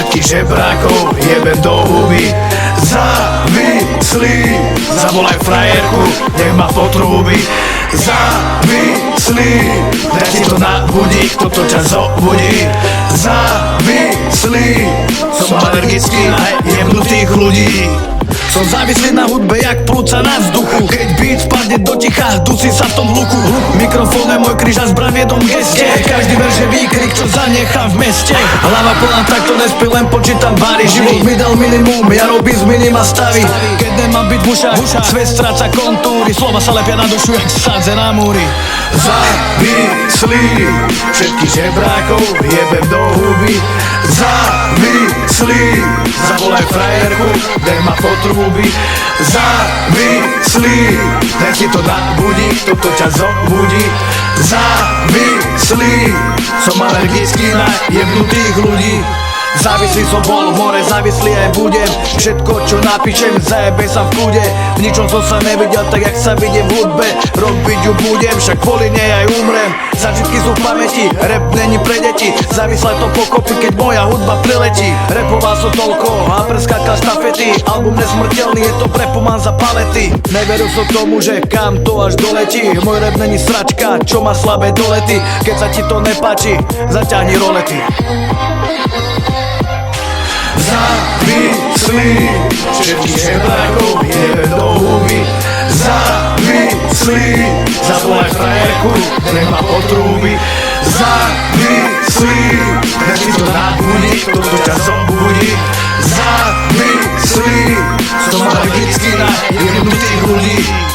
všetkých žebrákov jebem do huby. Závislí, zavolaj frajerku, nech ma potrúbi. Závislí, daj si to na budík, toto ťa zobudí. Závislí, som alergický na jebnutých ľudí. Som závislý na hudbe jak plúca na vzduchu. Keď beat spadne do ticha, dusí sa v tom hluku. Mikrofón je môj kríž a zbraň v jednom geste. Každý verš je výkrik, čo zanechám v meste. Hlava plná, tak to nespí, len počítam bary. Život mi dal minimum, ja robím z minima stavy. Keď nemám byť v ušách, svet stráca kontúry. Slova sa lepia na dušu, jak sádze na múry. Závislí, všetkých žebrákov jebem do huby. Závislí, zavolaj frajerku, nech ma potrúbi. Závislí, daj si to na budík, toto ťa zobudí. Závislí, som alergický na jebnutých ľudí. Závislý som bol v more, závislý aj budem. Všetko čo napíšem, zajebe sa v kľude. V ničom som sa nevidel tak jak sa vidím v hudbe. Robiť ju budem, však kvôli nej aj umrem. Zážitky sú v pamäti, rap není pre deti. Závislé to pokopy, keď moja hudba priletí. Rapoval som toľko a preskákal štafety. Album nesmrteľný, je to prepoman za palety. Neveril som tomu, že kam to až doletí. Môj rap není sračka, čo má slabé dolety. Keď sa ti to nepáči, zaťahni rolety. Závislí, všetkých žebrákov jebem do huby. Závislí, zavolaj frajerku, nech ma potrúbi. Závislí, daj si to na budík, toto ťa zobudí. Závislí, som alergický na jebnutých ľudí.